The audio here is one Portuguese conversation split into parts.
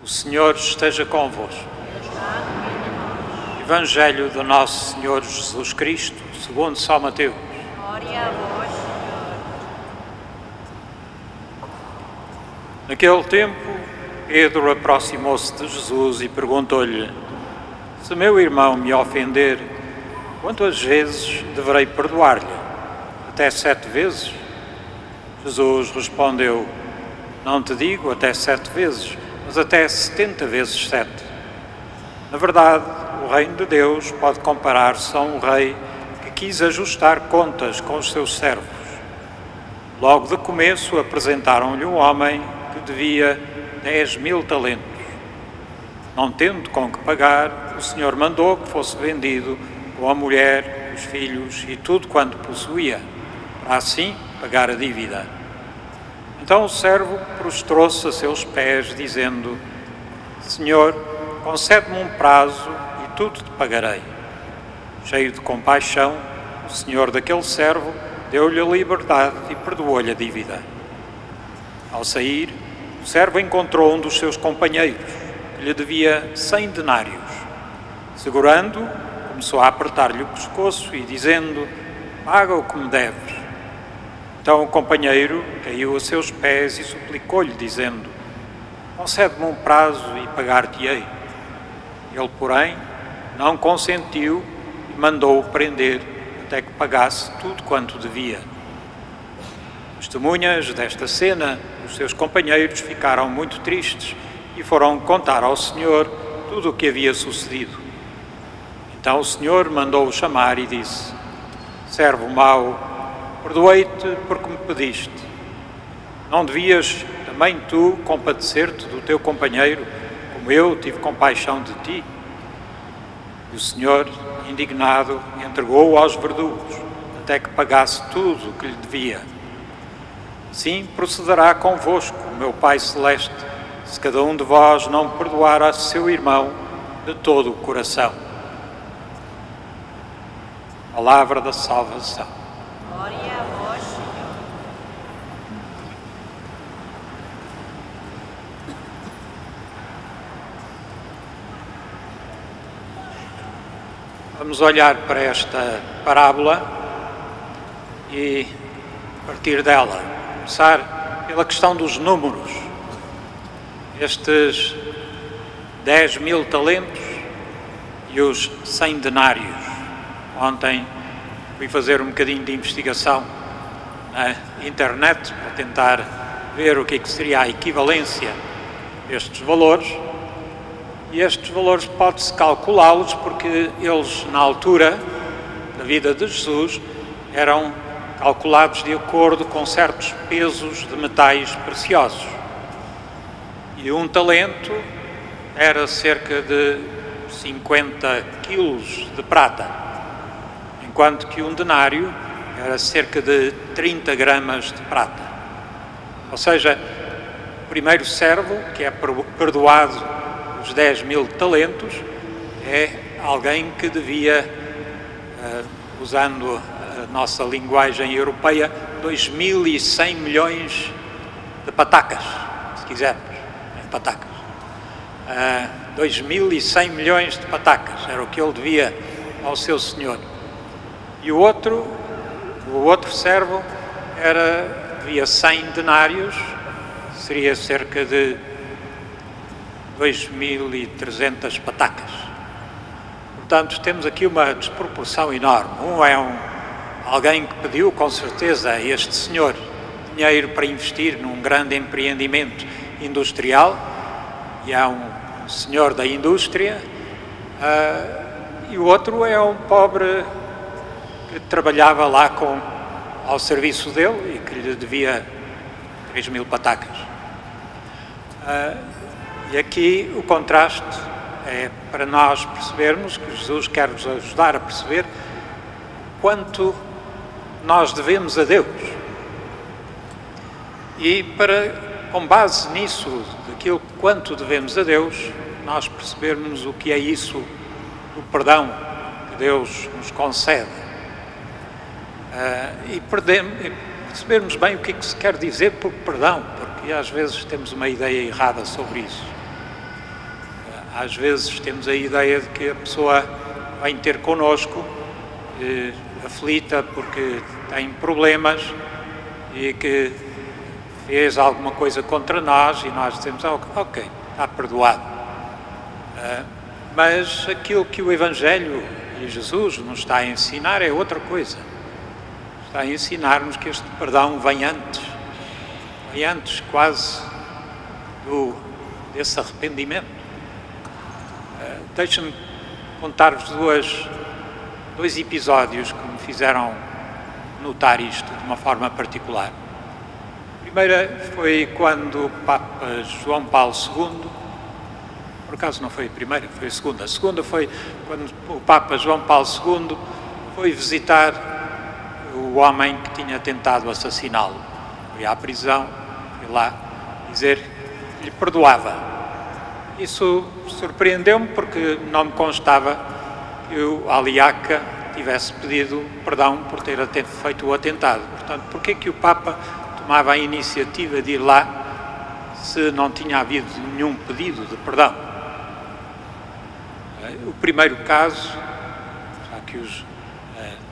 O Senhor esteja convosco. Evangelho do nosso Senhor Jesus Cristo, segundo São Mateus. Glória a vós, Senhor. Naquele tempo, Pedro aproximou-se de Jesus e perguntou-lhe: Se meu irmão me ofender, quantas vezes deverei perdoar-lhe? Até 7 vezes? Jesus respondeu: Não te digo até 7 vezes, mas até 70 vezes 7. Na verdade, o reino de Deus pode comparar-se a um rei que quis ajustar contas com os seus servos. Logo de começo apresentaram-lhe um homem que devia 10.000 talentos. Não tendo com que pagar, o Senhor mandou que fosse vendido com a mulher, os filhos e tudo quanto possuía, para assim pagar a dívida. Então o servo prostrou-se a seus pés, dizendo: Senhor, concede-me um prazo e tudo te pagarei. Cheio de compaixão, o senhor daquele servo deu-lhe a liberdade e perdoou-lhe a dívida. Ao sair, o servo encontrou um dos seus companheiros, que lhe devia 100 denários. Segurando-o, começou a apertar-lhe o pescoço e dizendo: Paga o que me deves. Então o companheiro caiu a seus pés e suplicou-lhe, dizendo: Concede-me um prazo e pagar-te-ei. Ele, porém, não consentiu e mandou-o prender até que pagasse tudo quanto devia. Testemunhas desta cena, os seus companheiros ficaram muito tristes e foram contar ao Senhor tudo o que havia sucedido. Então o Senhor mandou-o chamar e disse: Servo mau, perdoei-te porque me pediste. Não devias também tu compadecer-te do teu companheiro, como eu tive compaixão de ti? E o Senhor, indignado, entregou-o aos verdugos, até que pagasse tudo o que lhe devia. Assim procederá convosco o meu Pai Celeste, se cada um de vós não perdoar a seu irmão de todo o coração. Palavra da salvação. Glória a vós, Senhor. Vamos olhar para esta parábola e partir dela. Começar pela questão dos números. Estes 10.000 talentos e os 100 denários. Ontem fui fazer um bocadinho de investigação na internet para tentar ver o que seria a equivalência destes valores. E estes valores pode-se calculá-los porque eles, na altura da vida de Jesus, eram calculados de acordo com certos pesos de metais preciosos. E um talento era cerca de 50 quilos de prata, enquanto que um denário era cerca de 30 gramas de prata. Ou seja, o primeiro servo, que é perdoado os 10.000 talentos, é alguém que devia, usando a nossa linguagem europeia, 2.100 milhões de patacas, se quisermos, patacas. 2.100 milhões de patacas, era o que ele devia ao seu senhor. E o outro servo devia 100 denários, seria cerca de 2.300 patacas. Portanto, temos aqui uma desproporção enorme. Alguém que pediu, com certeza, a este senhor dinheiro para investir num grande empreendimento industrial, e é um senhor da indústria, e o outro é um pobre que trabalhava lá ao serviço dele e que lhe devia 3.000 patacas. E aqui o contraste é para nós percebermos que Jesus quer nos ajudar a perceber quanto nós devemos a Deus. E com base nisso, daquilo quanto devemos a Deus, nós percebermos o que é isso do perdão que Deus nos concede. E percebermos bem o que é que se quer dizer por perdão, porque às vezes temos uma ideia errada sobre isso. Às vezes temos a ideia de que a pessoa vem ter connosco aflita porque tem problemas e que fez alguma coisa contra nós e nós dizemos, ok, está perdoado. Mas aquilo que o Evangelho e Jesus nos está a ensinar é outra coisa. Está a ensinar-nos que este perdão vem antes quase desse arrependimento. Deixem-me contar-vos dois episódios que me fizeram notar isto de uma forma particular. A primeira foi quando o Papa João Paulo II, por acaso não foi a primeira, foi a segunda. A segunda foi quando o Papa João Paulo II foi visitar o homem que tinha tentado assassiná-lo. Foi à prisão, foi lá dizer que lhe perdoava. Isso surpreendeu-me porque não me constava que o Aliaca tivesse pedido perdão por ter feito o atentado. Portanto, porquê que o Papa tomava a iniciativa de ir lá se não tinha havido nenhum pedido de perdão? O primeiro caso, já que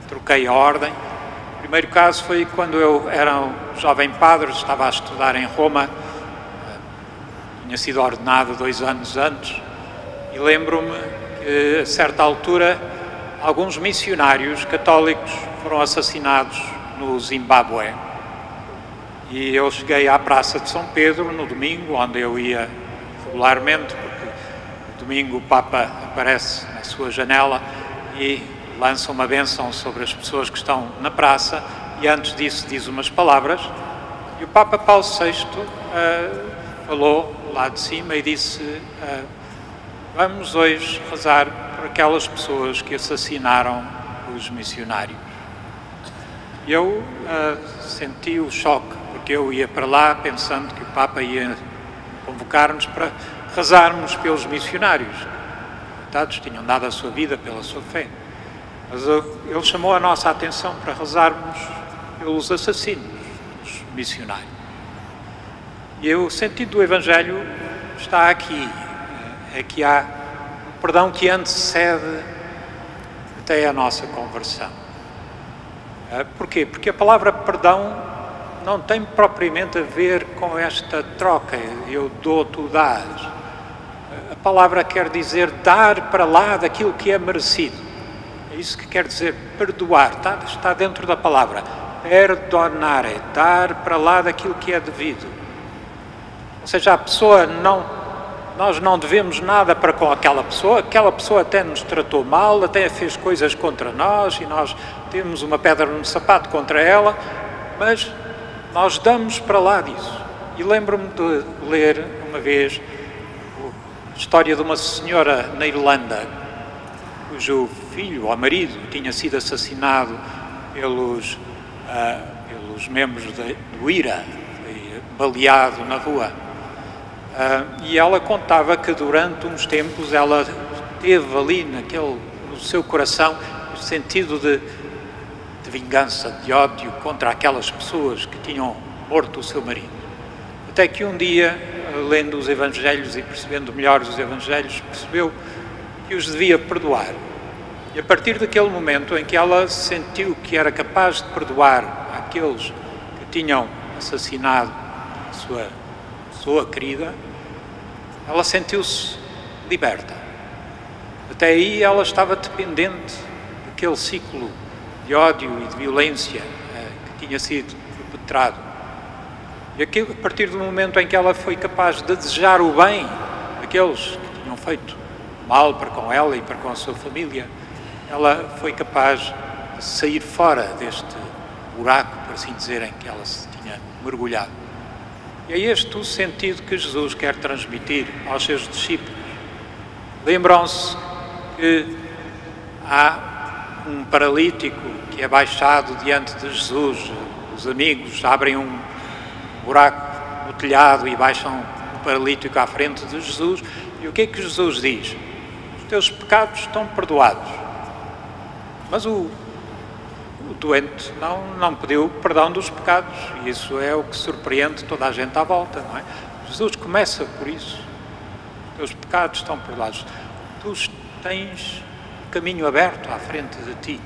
troquei a ordem, o primeiro caso foi quando eu era um jovem padre, estava a estudar em Roma, tinha sido ordenado 2 anos antes, e lembro-me que, a certa altura, alguns missionários católicos foram assassinados no Zimbábue. E eu cheguei à Praça de São Pedro no domingo, onde eu ia regularmente, porque no domingo o Papa aparece na sua janela e lança uma bênção sobre as pessoas que estão na praça, e antes disso diz umas palavras, e o Papa Paulo VI falou lá de cima e disse, vamos hoje rezar por aquelas pessoas que assassinaram os missionários. E eu senti o choque, porque eu ia para lá pensando que o Papa ia convocar-nos para rezarmos pelos missionários. Coitados, tinham dado a sua vida pela sua fé. Mas ele chamou a nossa atenção para rezarmos pelos assassinos, os missionários. E o sentido do Evangelho está aqui. É que há um perdão que antecede até a nossa conversão. Porquê? Porque a palavra perdão não tem propriamente a ver com esta troca, eu dou, tu dás. A palavra quer dizer dar para lá daquilo que é merecido. É isso que quer dizer perdoar, está dentro da palavra. Perdonare, dar para lá daquilo que é devido. Ou seja, a pessoa nós não devemos nada para com aquela pessoa até nos tratou mal, até fez coisas contra nós e nós temos uma pedra no sapato contra ela, mas nós damos para lá disso. E lembro-me de ler uma vez a história de uma senhora na Irlanda, cujo filho ou marido tinha sido assassinado pelos membros do IRA, foi baleado na rua. E ela contava que durante uns tempos ela teve ali no seu coração o sentido de vingança, de ódio contra aquelas pessoas que tinham morto o seu marido. Até que um dia, lendo os Evangelhos e percebendo melhor os Evangelhos, percebeu que os devia perdoar. E a partir daquele momento em que ela sentiu que era capaz de perdoar aqueles que tinham assassinado a sua pessoa querida, ela sentiu-se liberta. Até aí ela estava dependente daquele ciclo de ódio e de violência que tinha sido perpetrado. E a partir do momento em que ela foi capaz de desejar o bem daqueles que tinham feito mal para com ela e para com a sua família, ela foi capaz de sair fora deste buraco, por assim dizer, em que ela se tinha mergulhado. E é este o sentido que Jesus quer transmitir aos seus discípulos. Lembram-se que há um paralítico que é baixado diante de Jesus. Os amigos abrem um buraco no telhado e baixam o paralítico à frente de Jesus. E o que é que Jesus diz? Os teus pecados estão perdoados. Mas o doente não pediu perdão dos pecados, e isso é o que surpreende toda a gente à volta, não é? Jesus começa por isso. Os teus pecados estão perdoados. Tu tens o caminho aberto à frente de ti.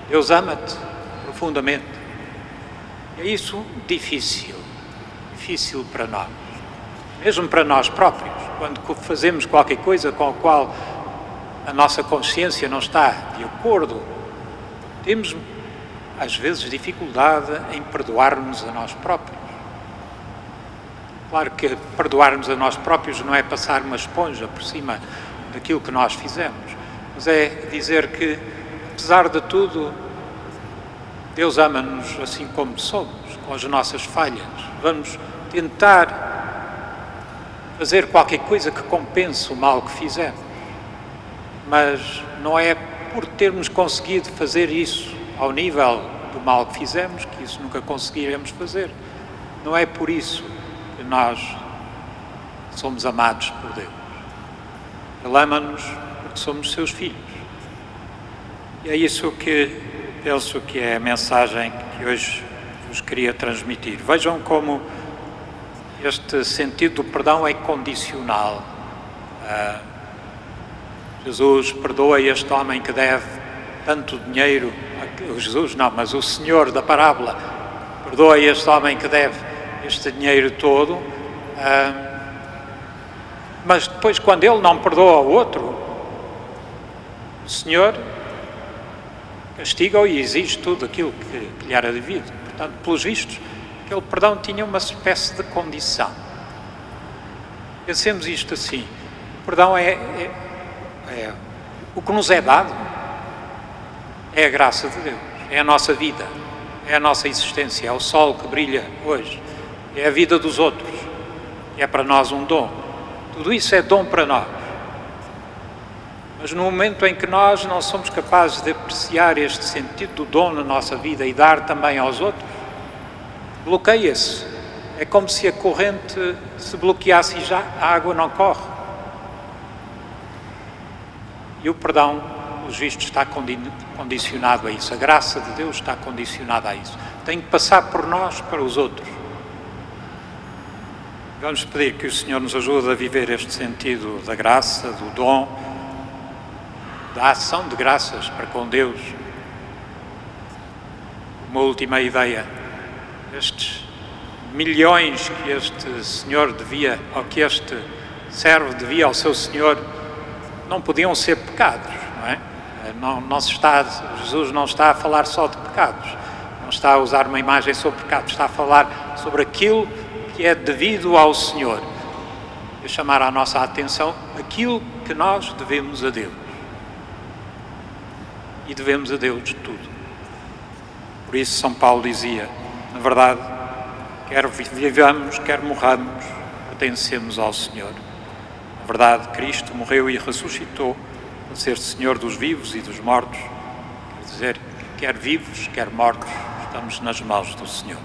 Deus ama-te profundamente. É isso difícil para nós. Mesmo para nós próprios, quando fazemos qualquer coisa com a qual a nossa consciência não está de acordo, temos às vezes dificuldade em perdoar-nos a nós próprios. Claro que perdoar-nos a nós próprios não é passar uma esponja por cima daquilo que nós fizemos, mas é dizer que, apesar de tudo, Deus ama-nos assim como somos, com as nossas falhas. Vamos tentar fazer qualquer coisa que compense o mal que fizemos, mas não é por termos conseguido fazer isso ao nível do mal que fizemos que isso nunca conseguiremos fazer. Não é por isso que nós somos amados por Deus. Ele ama-nos porque somos seus filhos. E é isso que penso que é a mensagem que hoje vos queria transmitir. Vejam como este sentido do perdão é condicional. Jesus perdoa este homem que deve tanto dinheiro. Jesus não, mas o Senhor da parábola perdoa este homem que deve este dinheiro todo. Mas depois, quando ele não perdoa o outro, o Senhor castiga-o e exige tudo aquilo que lhe era devido. Portanto, pelos vistos, aquele perdão tinha uma espécie de condição. Pensemos isto assim: o perdão é o que nos é dado, é a graça de Deus, é a nossa vida, é a nossa existência, é o sol que brilha hoje, é a vida dos outros, é para nós um dom. Tudo isso é dom para nós. Mas no momento em que nós não somos capazes de apreciar este sentido do dom na nossa vida e dar também aos outros, bloqueia-se. É como se a corrente se bloqueasse e já a água não corre. E o perdão, pelos vistos, está condicionado a isso. A graça de Deus está condicionada a isso. Tem que passar por nós para os outros. Vamos pedir que o Senhor nos ajude a viver este sentido da graça, do dom, da ação de graças para com Deus. Uma última ideia: estes milhões que este senhor devia, ou que este servo devia ao seu senhor, não podiam ser pecados, não é? Jesus não está a falar só de pecados, não está a usar uma imagem sobre pecados, está a falar sobre aquilo que é devido ao Senhor, e chamar à nossa atenção aquilo que nós devemos a Deus. E devemos a Deus tudo. Por isso São Paulo dizia, na verdade, quer vivamos, quer morramos, pertencemos ao Senhor. Na verdade, Cristo morreu e ressuscitou para ser Senhor dos vivos e dos mortos. Quer dizer, quer vivos, quer mortos, estamos nas mãos do Senhor.